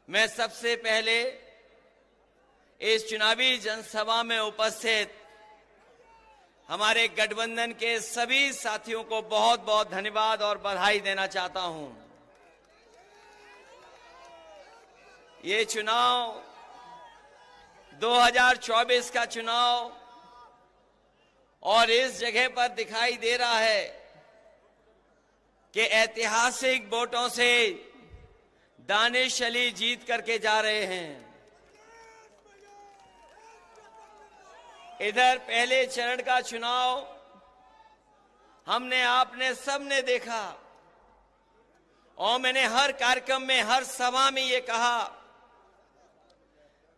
मैं सबसे पहले इस चुनावी जनसभा में उपस्थित हमारे गठबंधन के सभी साथियों को बहुत बहुत धन्यवाद और बधाई देना चाहता हूं। ये चुनाव 2024 का चुनाव और इस जगह पर दिखाई दे रहा है कि ऐतिहासिक वोटों से दानिश अली जीत करके जा रहे हैं। इधर पहले चरण का चुनाव हमने आपने सबने देखा और मैंने हर कार्यक्रम में हर सभा में ये कहा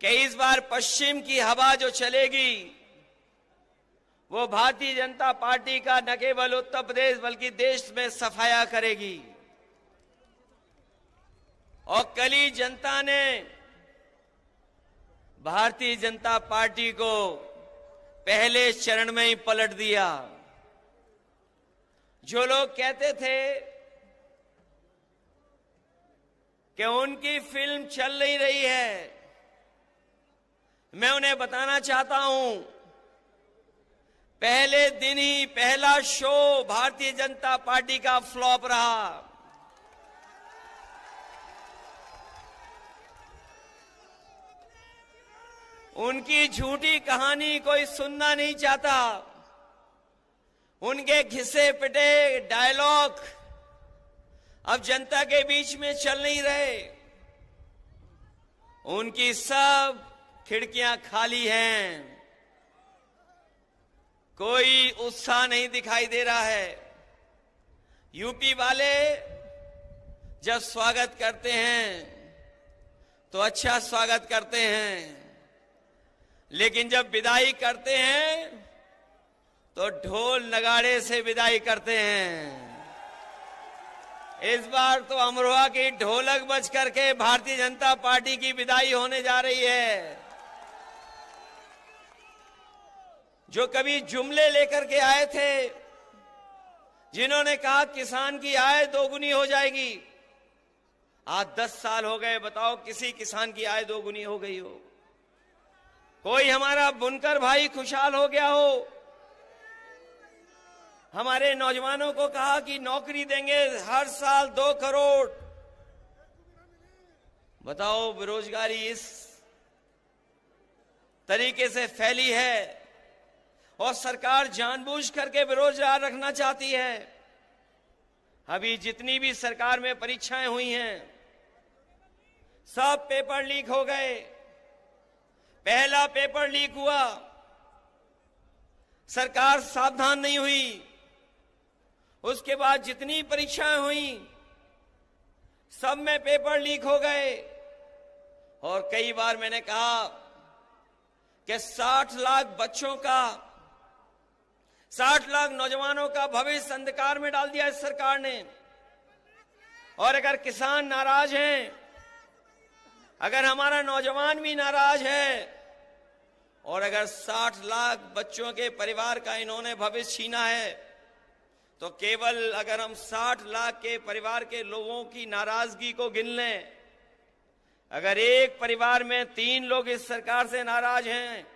कि इस बार पश्चिम की हवा जो चलेगी वो भारतीय जनता पार्टी का न केवल उत्तर प्रदेश बल्कि देश में सफाया करेगी। और कल ही जनता ने भारतीय जनता पार्टी को पहले चरण में ही पलट दिया। जो लोग कहते थे कि उनकी फिल्म चल नहीं रही है, मैं उन्हें बताना चाहता हूं, पहले दिन ही पहला शो भारतीय जनता पार्टी का फ्लॉप रहा। उनकी झूठी कहानी कोई सुनना नहीं चाहता। उनके घिसे पिटे डायलॉग अब जनता के बीच में चल नहीं रहे। उनकी सब खिड़कियां खाली हैं, कोई उत्साह नहीं दिखाई दे रहा है। यूपी वाले जब स्वागत करते हैं तो अच्छा स्वागत करते हैं, लेकिन जब विदाई करते हैं तो ढोल नगाड़े से विदाई करते हैं। इस बार तो अमरोहा की ढोलक बज करके भारतीय जनता पार्टी की विदाई होने जा रही है। जो कभी जुमले लेकर के आए थे, जिन्होंने कहा किसान की आय दोगुनी हो जाएगी, आज 10 साल हो गए, बताओ किसी किसान की आय दोगुनी हो गई हो? कोई हमारा बुनकर भाई खुशहाल हो गया हो? हमारे नौजवानों को कहा कि नौकरी देंगे हर साल 2 करोड़। बताओ बेरोजगारी इस तरीके से फैली है और सरकार जानबूझ करके बेरोजगार रखना चाहती है। अभी जितनी भी सरकार में परीक्षाएं हुई हैं, सब पेपर लीक हो गए। पहला पेपर लीक हुआ, सरकार सावधान नहीं हुई। उसके बाद जितनी परीक्षाएं हुई सब में पेपर लीक हो गए। और कई बार मैंने कहा कि 60 लाख बच्चों का, 60 लाख नौजवानों का भविष्य अंधकार में डाल दिया इस सरकार ने। और अगर किसान नाराज हैं, अगर हमारा नौजवान भी नाराज है और अगर 60 लाख बच्चों के परिवार का इन्होंने भविष्य छीना है, तो केवल अगर हम 60 लाख के परिवार के लोगों की नाराजगी को गिन लें, अगर एक परिवार में 3 लोग इस सरकार से नाराज हैं,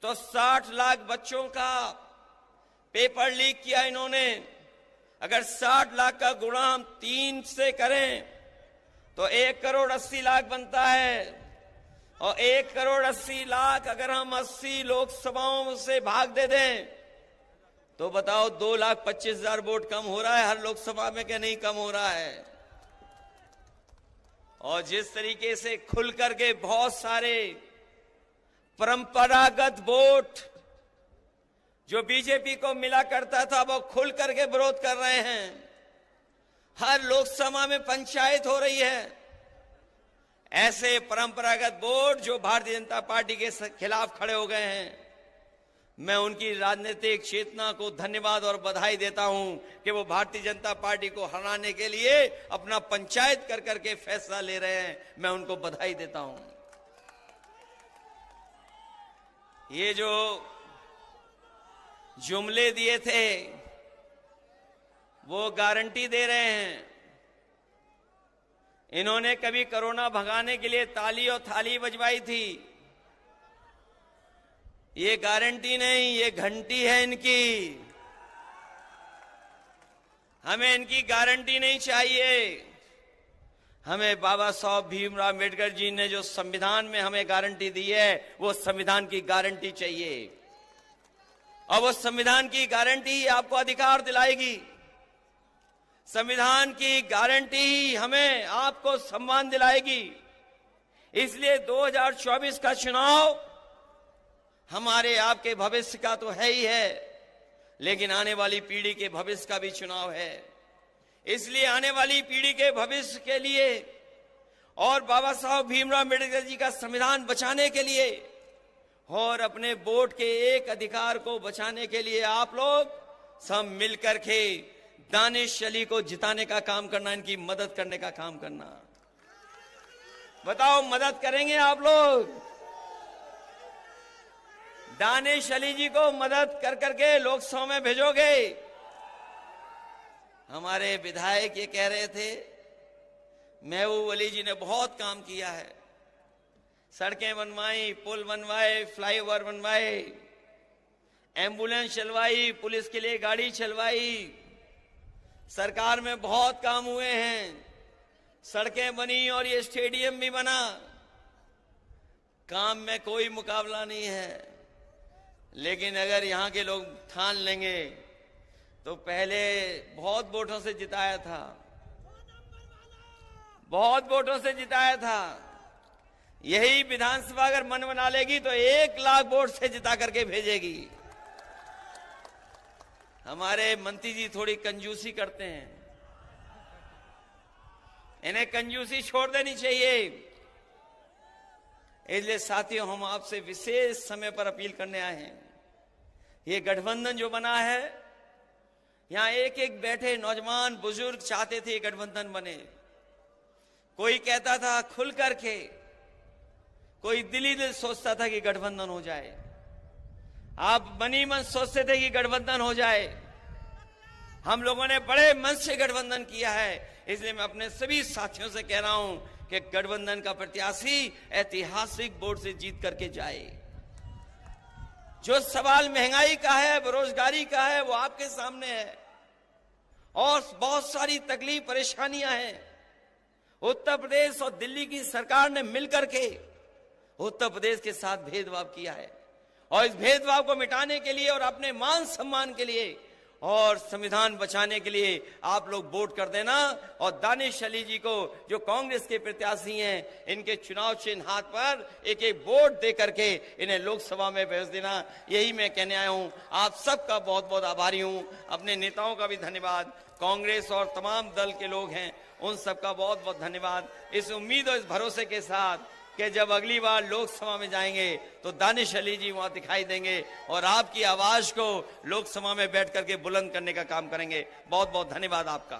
तो 60 लाख बच्चों का पेपर लीक किया इन्होंने। अगर 60 लाख का गुणा हम 3 से करें तो 1 करोड़ 80 लाख बनता है। और 1 करोड़ 80 लाख अगर हम 80 लोकसभाओं से भाग दे दें तो बताओ 2,25,000 वोट कम हो रहा है हर लोकसभा में, क्या नहीं कम हो रहा है? और जिस तरीके से खुल करके बहुत सारे परंपरागत वोट जो बीजेपी को मिला करता था वो खुल करके विरोध कर रहे हैं। हर लोकसभा में पंचायत हो रही है। ऐसे परंपरागत वोट जो भारतीय जनता पार्टी के खिलाफ खड़े हो गए हैं, मैं उनकी राजनीतिक चेतना को धन्यवाद और बधाई देता हूं कि वो भारतीय जनता पार्टी को हराने के लिए अपना पंचायत कर करके फैसला ले रहे हैं। मैं उनको बधाई देता हूं। ये जो जुमले दिए थे वो गारंटी दे रहे हैं। इन्होंने कभी कोरोना भगाने के लिए ताली और थाली बजवाई थी? ये गारंटी नहीं, ये घंटी है इनकी। हमें इनकी गारंटी नहीं चाहिए। हमें बाबा साहब भीमराव अम्बेडकर जी ने जो संविधान में हमें गारंटी दी है, वो संविधान की गारंटी चाहिए। और वो संविधान की गारंटी आपको अधिकार दिलाएगी। संविधान की गारंटी हमें आपको सम्मान दिलाएगी। इसलिए 2024 का चुनाव हमारे आपके भविष्य का तो है ही है, लेकिन आने वाली पीढ़ी के भविष्य का भी चुनाव है। इसलिए आने वाली पीढ़ी के भविष्य के लिए और बाबा साहब भीमराव अम्बेडकर जी का संविधान बचाने के लिए और अपने वोट के एक अधिकार को बचाने के लिए आप लोग सब मिलकर के दानिश अली को जिताने का काम करना, इनकी मदद करने का काम करना। बताओ, मदद करेंगे आप लोग? दानिश अली जी को मदद कर करके लोकसभा में भेजोगे? हमारे विधायक ये कह रहे थे, महबूब अली जी ने बहुत काम किया है, सड़कें बनवाई, पुल बनवाए, फ्लाईओवर बनवाए, एम्बुलेंस चलवाई, पुलिस के लिए गाड़ी चलवाई, सरकार में बहुत काम हुए हैं, सड़कें बनी और ये स्टेडियम भी बना। काम में कोई मुकाबला नहीं है। लेकिन अगर यहां के लोग ठान लेंगे तो पहले बहुत वोटों से जिताया था, बहुत वोटों से जिताया था। यही विधानसभा अगर मन बना लेगी तो 1 लाख वोट से जिता करके भेजेगी। हमारे मंत्री जी थोड़ी कंजूसी करते हैं, इन्हें कंजूसी छोड़ देनी चाहिए। इसलिए साथियों, हम आपसे विशेष समय पर अपील करने आए हैं। ये गठबंधन जो बना है, यहां एक एक बैठे नौजवान बुजुर्ग चाहते थे ये गठबंधन बने। कोई कहता था खुल करके, कोई दिली दिल सोचता था कि गठबंधन हो जाए। आप मनी मन सोचते थे कि गठबंधन हो जाए। हम लोगों ने बड़े मन से गठबंधन किया है। इसलिए मैं अपने सभी साथियों से कह रहा हूं कि गठबंधन का प्रत्याशी ऐतिहासिक वोट से जीत करके जाए। जो सवाल महंगाई का है, बेरोजगारी का है, वो आपके सामने है और बहुत सारी तकलीफ परेशानियां हैं। उत्तर प्रदेश और दिल्ली की सरकार ने मिलकर के उत्तर प्रदेश के साथ भेदभाव किया है और इस भेदभाव को मिटाने के लिए और अपने मान सम्मान के लिए और संविधान बचाने के लिए आप लोग वोट कर देना। और दानिश अली जी को, जो कांग्रेस के प्रत्याशी हैं, इनके चुनाव चिन्ह हाथ पर एक एक वोट दे करके इन्हें लोकसभा में भेज देना। यही मैं कहने आया हूं। आप सबका बहुत बहुत आभारी हूं। अपने नेताओं का भी धन्यवाद। कांग्रेस और तमाम दल के लोग हैं, उन सबका बहुत बहुत धन्यवाद। इस उम्मीद और इस भरोसे के साथ कि जब अगली बार लोकसभा में जाएंगे तो दानिश अली जी वहां दिखाई देंगे और आपकी आवाज को लोकसभा में बैठ करके बुलंद करने का काम करेंगे। बहुत बहुत धन्यवाद आपका।